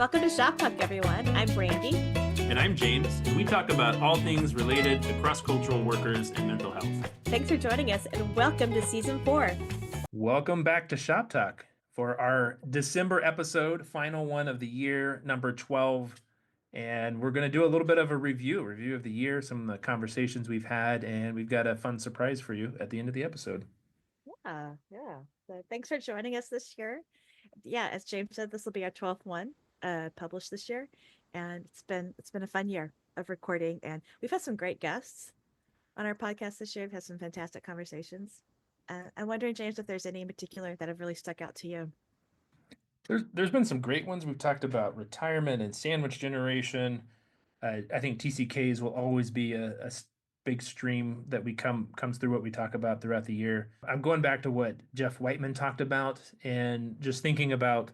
Welcome to Shop Talk, everyone. I'm Brandi. And I'm James, and we talk about all things related to cross-cultural workers and mental health. Thanks for joining us, and welcome to Season 4. Welcome back to Shop Talk for our December episode, final one of the year, number 12. And we're going to do a little bit of a review of the year, some of the conversations we've had, and we've got a fun surprise for you at the end of the episode. Yeah. So thanks for joining us this year. Yeah, as James said, this will be our 12th one published this year, and it's been a fun year of recording, and we've had some great guests on our podcast this year. We've had some fantastic conversations. I'm wondering, James, if there's any in particular that have really stuck out to you. There's been some great ones. We've talked about retirement and sandwich generation. I think TCKs will always be a big stream that comes through what we talk about throughout the year. I'm going back to what Jeff Whiteman talked about and just thinking about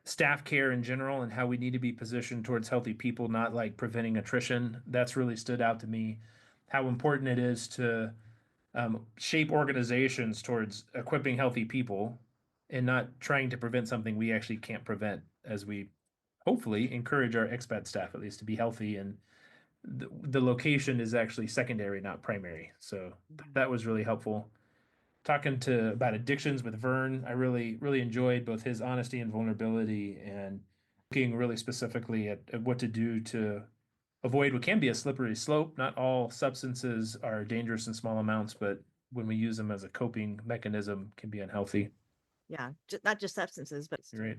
staff care in general and how we need to be positioned towards healthy people, not like preventing attrition. That's really stood out to me. How important it is to shape organizations towards equipping healthy people and not trying to prevent something we actually can't prevent, as we hopefully encourage our expat staff at least to be healthy. And the location is actually secondary, not primary. So that was really helpful. Talking about addictions with Vern, I really enjoyed both his honesty and vulnerability, and looking really specifically at what to do to avoid what can be a slippery slope. Not all substances are dangerous in small amounts, but when we use them as a coping mechanism, can be unhealthy. Yeah, not just substances, but Right.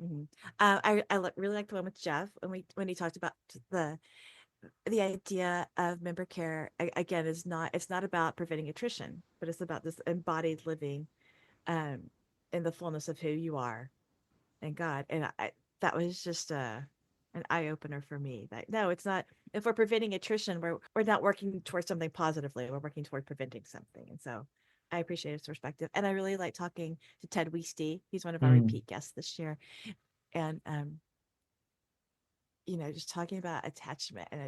Mm-hmm. Really like the one with Jeff when he talked about the idea of member care. Again, it's not about preventing attrition, but it's about this embodied living in the fullness of who you are and God. And that was just an eye opener for me. That no, it's not. If we're preventing attrition, we're not working towards something positively. We're working toward preventing something. And so I appreciate his perspective. And I really like talking to Ted Weesty. He's one of our repeat guests this year. And just talking about attachment in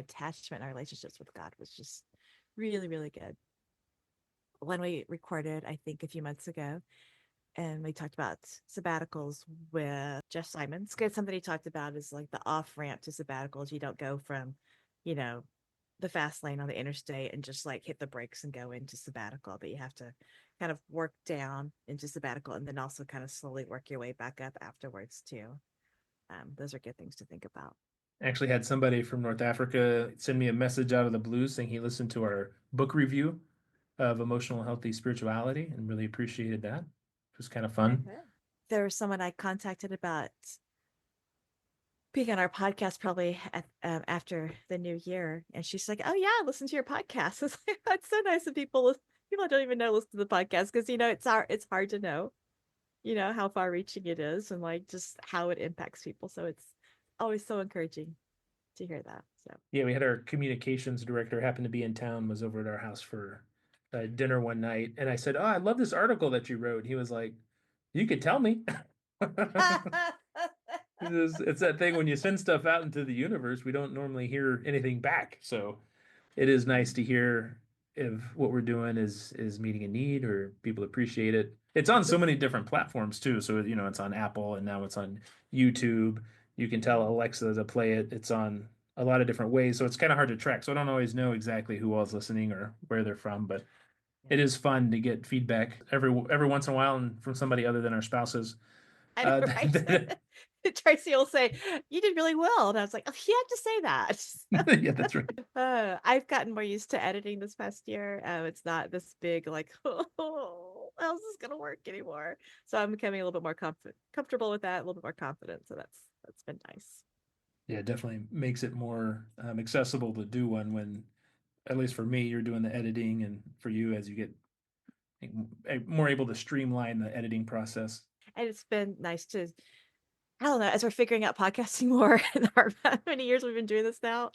our relationships with God was just really, really good. When we recorded, I think a few months ago, and we talked about sabbaticals with Jeff Simons. Because something he talked about is like the off ramp to sabbaticals. You don't go from, the fast lane on the interstate and just like hit the brakes and go into sabbatical, but you have to kind of work down into sabbatical and then also kind of slowly work your way back up afterwards too. Those are good things to think about. Actually had somebody from North Africa send me a message out of the blue saying he listened to our book review of Emotional Healthy Spirituality and really appreciated that. It was kind of fun. Okay. There was someone I contacted about being on our podcast probably after the new year, and she's like, "Oh yeah, listen to your podcast." It's like, that's so nice that people I don't even know listen to the podcast, because it's hard to know, how far reaching it is and like just how it impacts people. So it's always so encouraging to hear that. So yeah, we had our communications director happened to be in town, was over at our house for dinner one night, and I said, "Oh, I love this article that you wrote." He was like, "You could tell me." It's that thing when you send stuff out into the universe, we don't normally hear anything back. So it is nice to hear if what we're doing is meeting a need or people appreciate it. It's on so many different platforms too. So, it's on Apple and now it's on YouTube. You can tell Alexa to play it. It's on a lot of different ways. So it's kind of hard to track. So I don't always know exactly who all's listening or where they're from, but it is fun to get feedback every once in a while and from somebody other than our spouses. I know, right? Tracy will say, "You did really well," and I was like, "Oh, you have to say that." Yeah, that's right. I've gotten more used to editing this past year. It's not this big like, "Oh, how's this gonna work anymore?" So I'm becoming a little bit more comfortable with that, a little bit more confident. So that's been nice. Yeah, it definitely makes it more accessible to do one when, at least for me, you're doing the editing, and for you as you get more able to streamline the editing process. And it's been nice to, I don't know, as we're figuring out podcasting more in how many years we've been doing this now.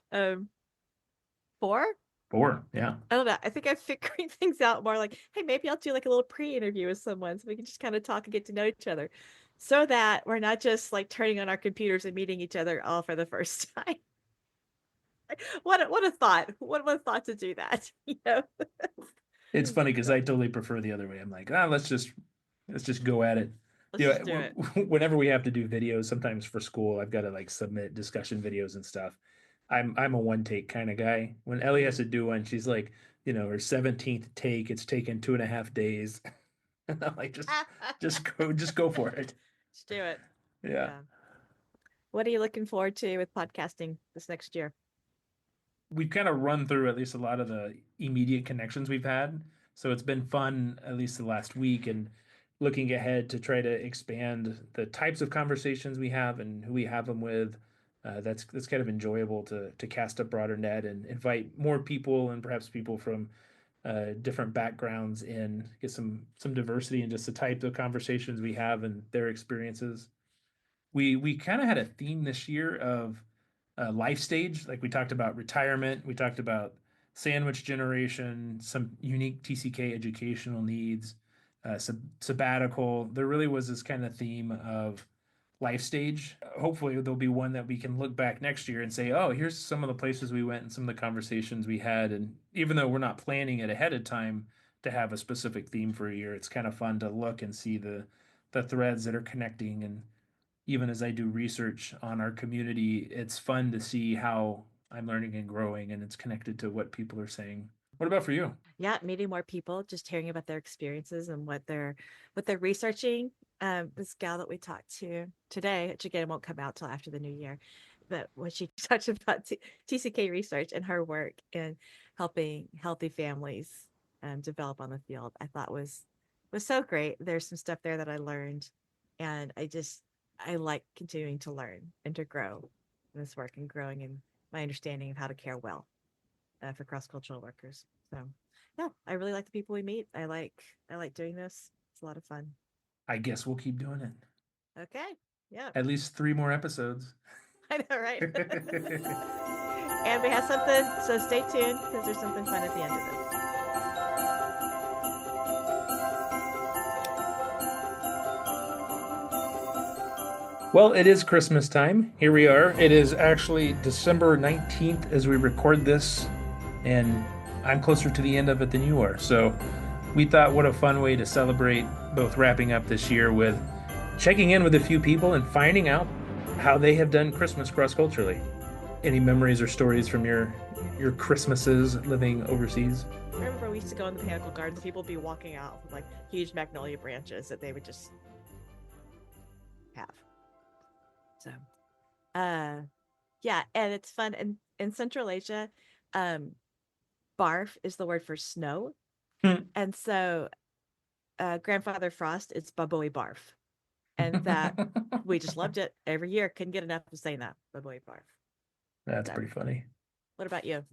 4? 4, yeah. I don't know. I think I'm figuring things out more like, hey, maybe I'll do like a little pre-interview with someone so we can just kind of talk and get to know each other, so that we're not just like turning on our computers and meeting each other all for the first time. What a thought. What a thought to do that. It's funny because I totally prefer the other way. I'm like, let's just go at it. Let's just do it. Whenever we have to do videos, sometimes for school, I've got to like submit discussion videos and stuff. I'm a one take kind of guy. When Ellie has to do one, she's like, her 17th take. It's taken 2.5 days. And I'm like, just go for it. Let's do it. Yeah. Yeah. What are you looking forward to with podcasting this next year? We've kind of run through at least a lot of the immediate connections we've had. So it's been fun, at least the last week, and looking ahead to try to expand the types of conversations we have and who we have them with. That's kind of enjoyable to cast a broader net and invite more people and perhaps people from different backgrounds in, get some diversity in just the type of conversations we have and their experiences. We kind of had a theme this year of life stage. Like we talked about retirement, we talked about sandwich generation, some unique TCK educational needs, sabbatical. There really was this kind of theme of life stage. Hopefully, there'll be one that we can look back next year and say, oh, here's some of the places we went and some of the conversations we had. And even though we're not planning it ahead of time to have a specific theme for a year, it's kind of fun to look and see the threads that are connecting. And even as I do research on our community, it's fun to see how I'm learning and growing and it's connected to what people are saying. What about for you? Yeah, meeting more people, just hearing about their experiences and what they're researching. This gal that we talked to today, which again won't come out till after the new year, but when she talked about TCK research and her work in helping healthy families develop on the field, I thought was so great. There's some stuff there that I learned, and I like continuing to learn and to grow in this work and growing in my understanding of how to care well for cross cultural workers. So, yeah, I really like the people we meet. I like doing this. It's a lot of fun. I guess we'll keep doing it. Okay. Yeah, At least 3 more episodes. I know, right? And we have something, so stay tuned because there's something fun at the end of this. Well, it is Christmas time. Here we are. It is actually December 19th as we record this, and I'm closer to the end of it than you are. So we thought what a fun way to celebrate both wrapping up this year with checking in with a few people and finding out how they have done Christmas cross-culturally. Any memories or stories from your Christmases living overseas? I remember we used to go in the botanical gardens. People would be walking out with like huge magnolia branches that they would just have. So, yeah, and it's fun. And in Central Asia, barf is the word for snow, and so Grandfather Frost is Baboi barf, and that we just loved it every year. Couldn't get enough of saying that Baboi barf. That's So, pretty funny. what about you?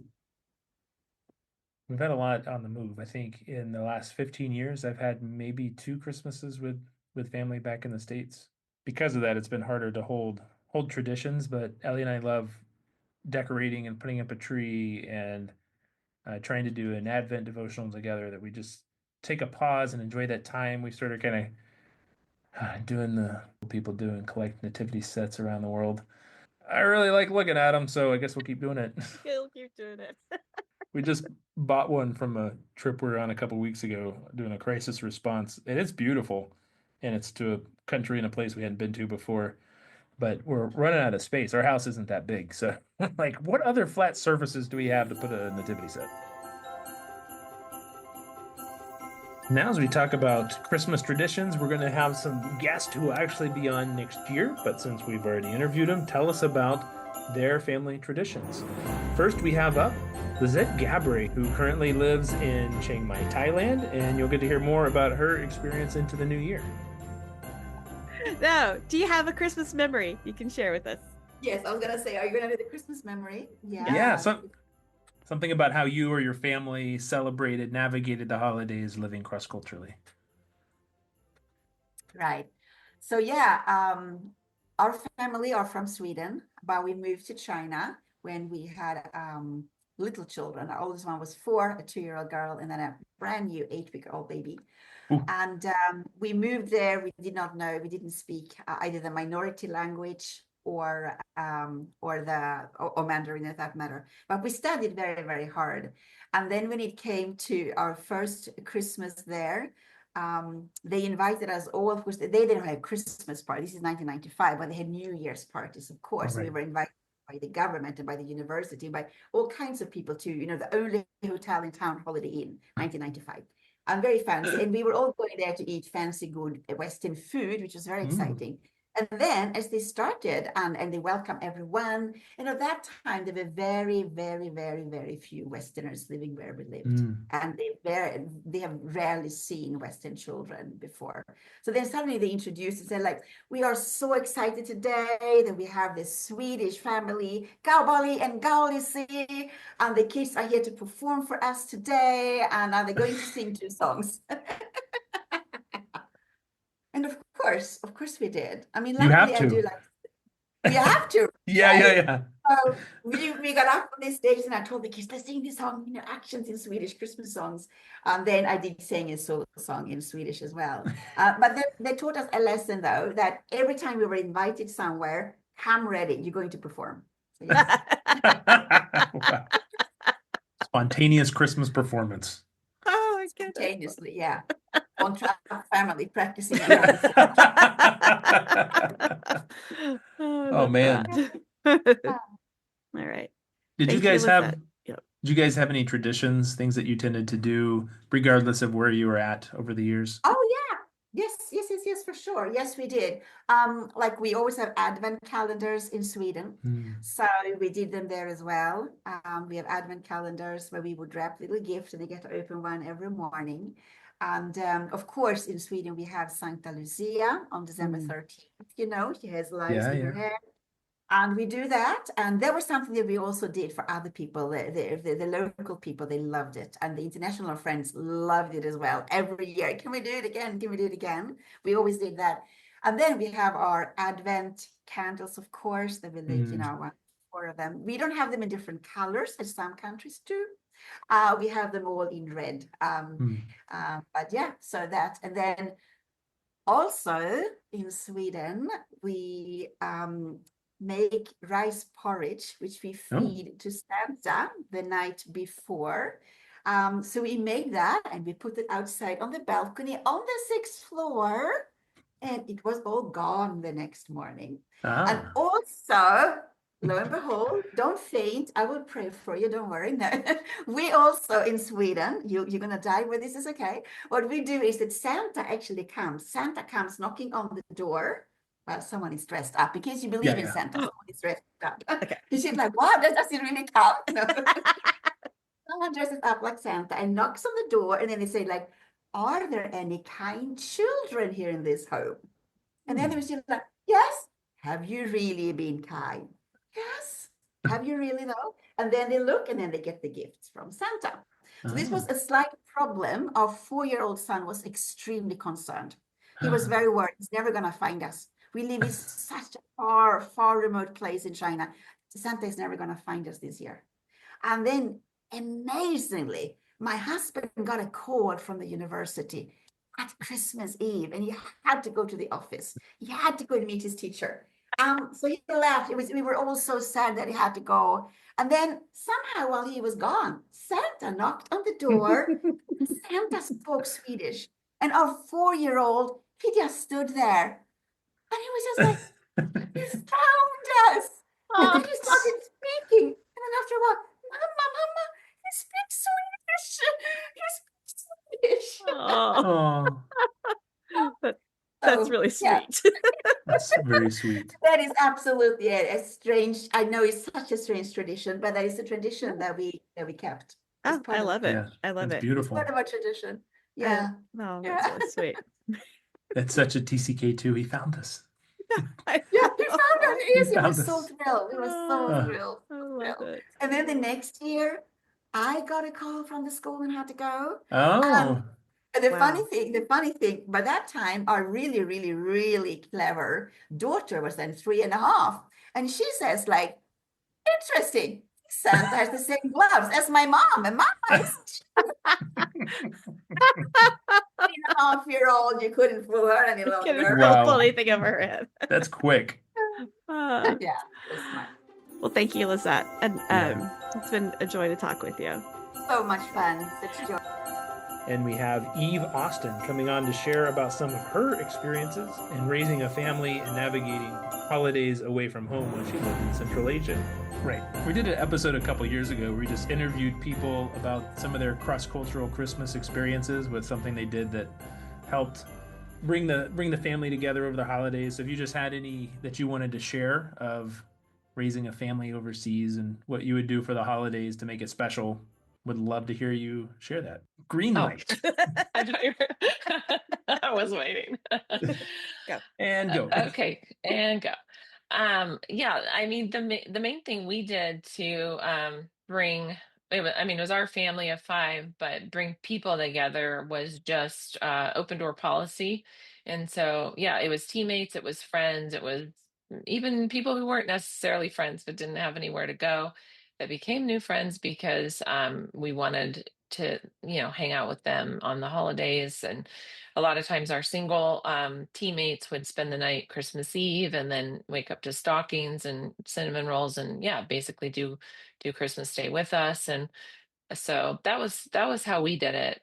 We've had a lot on the move. I think in the last 15 years, I've had maybe 2 Christmases with family back in the States. Because of that, it's been harder to hold traditions, but Ellie and I love decorating and putting up a tree and trying to do an Advent devotional together that we just take a pause and enjoy that time. We started kind of doing the people do and collect nativity sets around the world. I really like looking at them, so I guess we'll keep doing it. You'll keep doing it. We just bought one from a trip we were on a couple weeks ago doing a crisis response, and it's beautiful. And it's to a country and a place we hadn't been to before, but we're running out of space. Our house isn't that big, so like, what other flat surfaces do we have to put a nativity set? Now, as we talk about Christmas traditions, we're going to have some guests who will actually be on next year. But since we've already interviewed them, tell us about their family traditions. First, we have up Lisette Gabre, who currently lives in Chiang Mai, Thailand, and you'll get to hear more about her experience into the new year. No, do you have a Christmas memory you can share with us? Yes, I was gonna say, are you gonna do the Christmas memory? Yeah, something about how you or your family celebrated, navigated the holidays living cross-culturally. Right. So yeah, our family are from Sweden, but we moved to China when we had little children. Our oldest one was 4, a 2-year-old girl, and then a brand new 8-week-old baby. Ooh. And we moved there. We did not know. We didn't speak either the minority language or Mandarin, at that matter. But we studied very, very hard. And then when it came to our first Christmas there, they invited us all. Of course, they didn't have Christmas party. This is 1995, but they had New Year's parties, of course. Right. We were invited by the government and by the university, by all kinds of people too. You know, the only hotel in town, Holiday Inn, 1995. I'm very fancy. And we were all going there to eat fancy, good Western food, which was very exciting. And then as they started and they welcome everyone, and at that time, there were very, very, very, very few Westerners living where we lived. And they have rarely seen Western children before. So then suddenly they introduced and said, like, we are so excited today that we have this Swedish family, Gaubali and Gaulisi, and the kids are here to perform for us today, and they're going to sing 2 songs. And of course we did. I mean, You have luckily I do to. like, we have to. Yeah, right? yeah. So we got up on this stage and I told the kids, let's sing this song, you know, actions in Swedish, Christmas songs. Then I did sing a solo song in Swedish as well. But they taught us a lesson though, that every time we were invited somewhere, come ready, you're going to perform. So, yes. Wow. Spontaneous Christmas performance. Oh my goodness. Spontaneously, yeah. On track family practicing. Oh, man. All right. Did you Thank you, guys have Lisette. Yep. did you guys have any traditions, things that you tended to do regardless of where you were at over the years? Oh yeah. Yes, for sure. Yes, we did. Like we always have advent calendars in Sweden. So we did them there as well. We have advent calendars where we would wrap little gifts and they get to open one every morning. And of course, in Sweden, we have Santa Lucia on December 13th. You know, she has lights in her hair. And we do that. And there was something that we also did for other people. The local people, they loved it. And the international friends loved it as well. Every year, can we do it again? Can we do it again? We always did that. And then we have our Advent candles, of course. That we lit, you know, 4 of them. We don't have them in different colors as some countries do. We have them all in red. But yeah, so that. And then also in Sweden, we make rice porridge, which we feed to Santa the night before. So we make that and we put it outside on the balcony on the 6th floor. And it was all gone the next morning. And also, lo and behold, don't faint. I will pray for you. Don't worry. No. We also in Sweden, you're going to die with this is okay. What we do is that Santa actually comes. Santa comes knocking on the door. Well, someone is dressed up because you believe in Santa. Someone is dressed up. Okay. She's like, what? Does it really count? No. Someone dresses up like Santa and knocks on the door. And then they say like, are there any kind children here in this home? And then they was like, yes. Have you really been kind? Yes. Have you really though? And then they look and then they get the gifts from Santa. So this was a slight problem. Our 4-year-old son was extremely concerned. He was very worried. He's never going to find us. We live in such a far, far remote place in China. Santa is never going to find us this year. And then amazingly, my husband got a call from the university at Christmas Eve, and he had to go to the office. He had to go and meet his teacher. So he left. We were all so sad that he had to go. And then somehow while he was gone, Santa knocked on the door. And Santa spoke Swedish. And our 4-year-old, he just stood there. And he was just like, he found us. And then he started speaking. And then after a while, Mama, he speaks Swedish. He speaks Swedish. Oh. That's really sweet. Yeah. That's very sweet. That is absolutely a strange, I know it's such a strange tradition, but that is a tradition that we kept. Oh, I love it. Yeah, I love it. Beautiful. It's part of our tradition. Yeah. No, that's really sweet. That's such a TCK too. He found us. Yeah, he found us. Yes, he was so us. thrilled. He was so thrilled. I love it. And then the next year, I got a call from the school and had to go. Oh. And the funny thing, by that time, our really, really, really clever daughter was then 3.5. And she says, like, interesting. Santa has the same gloves as my mom, and Mama is 3.5-year-old. You couldn't fool her any longer. Pull anything over her head. That's quick. Yeah, it was smart. Well, thank you, Lisette, and it's been a joy to talk with you. So much fun, such joy. And we have Eve Austin coming on to share about some of her experiences in raising a family and navigating holidays away from home when she lived in Central Asia. Right. We did an episode a couple years ago where we just interviewed people about some of their cross-cultural Christmas experiences with something they did that helped bring the family together over the holidays. So if you just had any that you wanted to share of raising a family overseas and what you would do for the holidays to make it special, would love to hear you share that. Green light. I thought you were I was waiting. Go. And go. Okay, and go. Yeah, I mean the main thing we did to bring it was our family of five, but bring people together was just open door policy. And so yeah, it was teammates, it was friends, it was even people who weren't necessarily friends but didn't have anywhere to go that became new friends because we wanted to, hang out with them on the holidays. And a lot of times our single teammates would spend the night Christmas Eve and then wake up to stockings and cinnamon rolls and yeah, basically do Christmas Day with us. And so that was how we did it.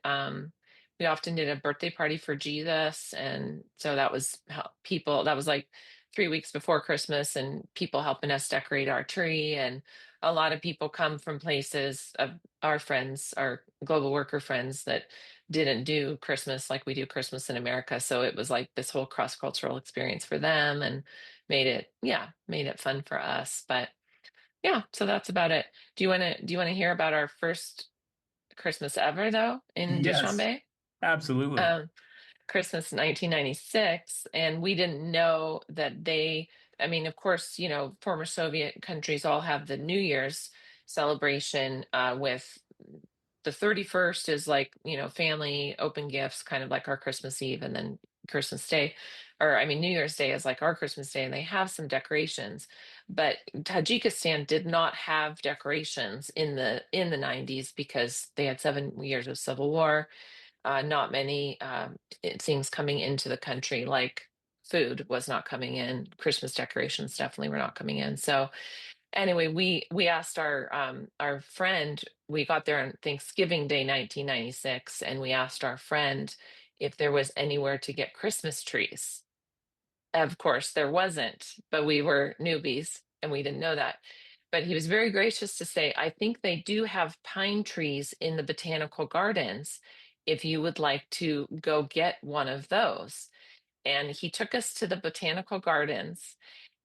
We often did a birthday party for Jesus, and so that was how people. That was like 3 weeks before Christmas, and people helping us decorate our tree. And a lot of people come from places of our friends, our global worker friends, that didn't do Christmas like we do Christmas in America. So it was like this whole cross cultural experience for them, and made it fun for us. But yeah, so that's about it. Do you want to hear about our first Christmas ever though in Yes, Dushanbe? absolutely. Christmas 1996, and we didn't know that of course, former Soviet countries all have the New Year's celebration with the 31st is like, family open gifts, kind of like our Christmas Eve, and then Christmas Day, New Year's Day is like our Christmas Day, and they have some decorations. But Tajikistan did not have decorations in the 90s because they had 7 years of civil war. Not many things coming into the country, like food was not coming in. Christmas decorations definitely were not coming in. So anyway, we asked our friend. We got there on Thanksgiving Day 1996, and we asked our friend if there was anywhere to get Christmas trees. Of course, there wasn't, but we were newbies and we didn't know that. But he was very gracious to say, I think they do have pine trees in the botanical gardens if you would like to go get one of those. And he took us to the botanical gardens,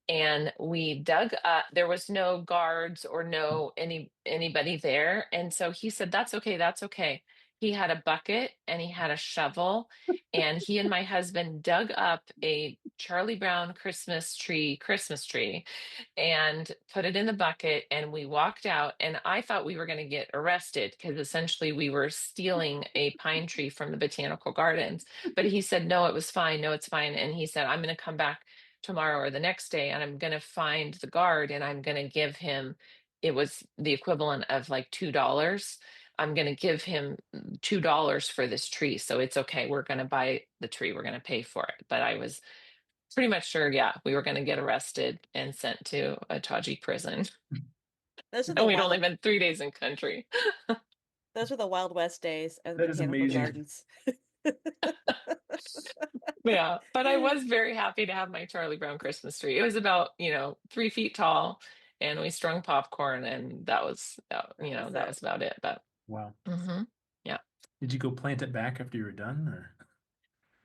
and we dug up. There was no guards or no anybody there, and so he said, that's okay. He had a bucket and he had a shovel, and he and my husband dug up a Charlie Brown Christmas tree and put it in the bucket, and we walked out. And I thought we were going to get arrested because essentially we were stealing a pine tree from the botanical gardens. But he said no, it was fine, no, it's fine. And he said, I'm going to come back tomorrow or the next day, and I'm going to find the guard, and I'm going to give him, it was the equivalent of like $2. I'm going to give him $2 for this tree. So it's okay. We're going to buy the tree. We're going to pay for it. But I was pretty much sure, yeah, we were going to get arrested and sent to a Tajik prison. Those are And the we'd only wild, been 3 days in country. those were the Wild West days of the That is botanical amazing. gardens. Yeah, but I was very happy to have my Charlie Brown Christmas tree. It was about, 3 feet tall, and we strung popcorn, and that was, That's that it. was about it. But Wow. yeah, Did you go plant it back after you were done, or?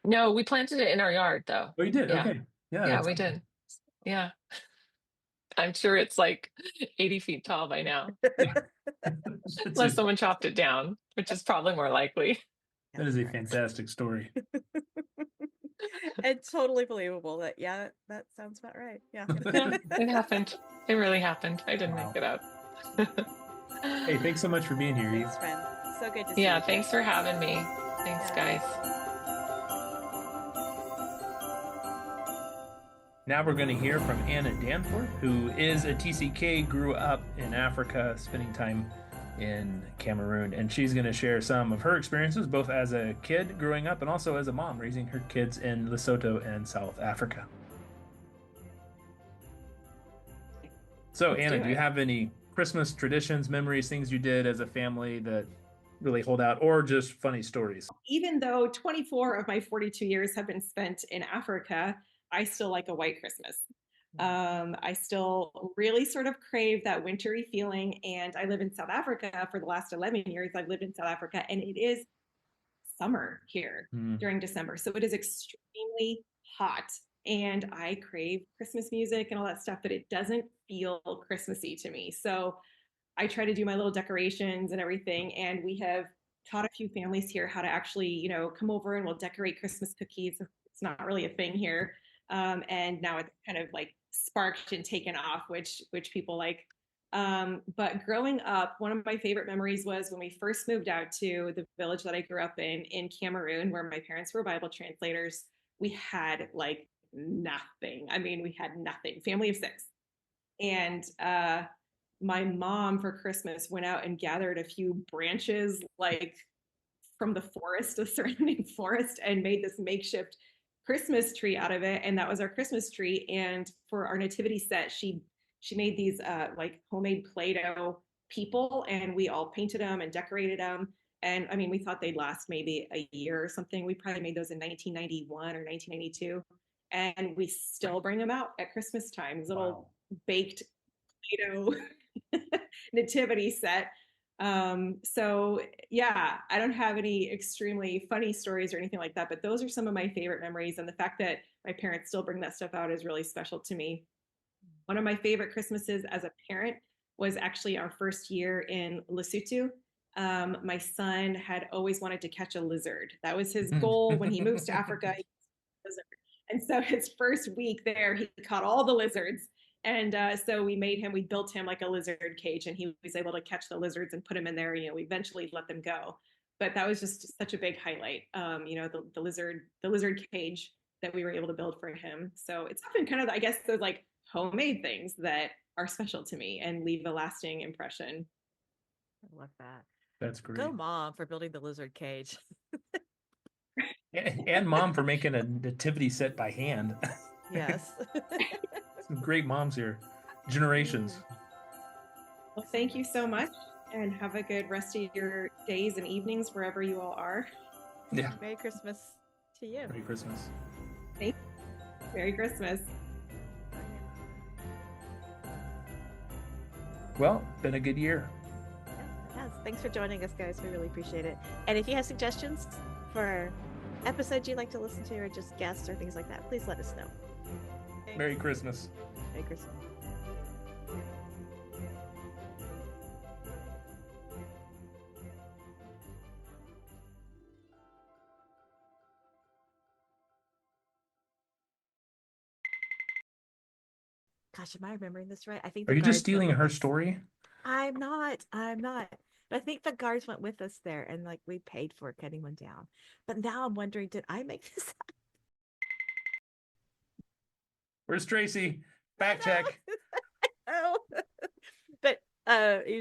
no, we planted it in our yard though. Oh, you did? Yeah, Okay. Yeah, yeah, that's we did. Yeah, I'm sure it's like 80 feet tall by now, unless someone chopped it down, which is probably more likely. that is a fantastic story. And totally believable that, yeah, that sounds about right. Yeah. Yeah, it happened. It really happened. I didn't Wow. make it up. Hey, thanks so much for being here, Eve. Thanks, friend. So good to see Yeah, you. thanks for having me. Thanks, Yeah. guys. Now we're going to hear from Anna Danforth, who is a TCK, grew up in Africa, spending time in Cameroon, and she's going to share some of her experiences, both as a kid growing up and also as a mom raising her kids in Lesotho and South Africa. So, Let's Anna, do do you it. have any Christmas traditions, memories, things you did as a family that really hold out, or just funny stories? Even though 24 of my 42 years have been spent in Africa, I still like a white Christmas. I still really sort of crave that wintry feeling. And I live in South Africa for the last 11 years. I've lived in South Africa, and it is summer here during December. So it is extremely hot. And I crave Christmas music and all that stuff, but it doesn't feel Christmassy to me. So I try to do my little decorations and everything. And we have taught a few families here how to actually, you know, come over and we'll decorate Christmas cookies. It's not really a thing here. And now it's kind of like sparked and taken off, which people like. But growing up, one of my favorite memories was when we first moved out to the village that I grew up in Cameroon, where my parents were Bible translators. We had like nothing. I mean, we had nothing. Family of 6. And my mom for Christmas went out and gathered a few branches like from the forest, the surrounding forest, and made this makeshift Christmas tree out of it. And that was our Christmas tree. And for our nativity set, she made these like homemade Play-Doh people, and we all painted them and decorated them. And I mean, we thought they'd last maybe a year or something. We probably made those in 1991 or 1992. And we still bring them out at Christmas time, these little baked Play-Doh nativity set. So yeah, I don't have any extremely funny stories or anything like that, but those are some of my favorite memories. And the fact that my parents still bring that stuff out is really special to me. One of my favorite Christmases as a parent was actually our first year in Lesotho. My son had always wanted to catch a lizard. That was his goal when he moves to Africa. And so his first week there, he caught all the lizards. And so we built him like a lizard cage, and he was able to catch the lizards and put them in there. You know, we eventually let them go. But that was just such a big highlight, you know, the lizard cage that we were able to build for him. So it's often kind of, I guess, those like homemade things that are special to me and leave a lasting impression. I love that. That's great. Go mom for building the lizard cage. And mom for making a nativity set by hand. Yes. Some great moms here. Generations. Well, thank you so much, and have a good rest of your days and evenings wherever you all are. Yeah. Merry Christmas to you. Merry Christmas. Thank you. Merry Christmas. Well, been a good year. Yes. Thanks for joining us, guys. We really appreciate it. And if you have suggestions for episodes you'd like to listen to, or just guests or things like that, please let us know. Merry Christmas. Merry Christmas. Gosh, am I remembering this right? I think. Are you just guards stealing went her with us. story? I'm not. But I think the guards went with us there, and like we paid for cutting one down. But now I'm wondering, did I make this up? Where's Tracy? Fact check. Oh, but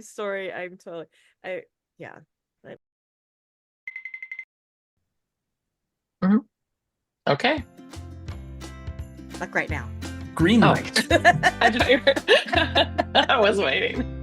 sorry. I'm totally. Yeah. Okay. Like right now. Green Oh. light. I was waiting.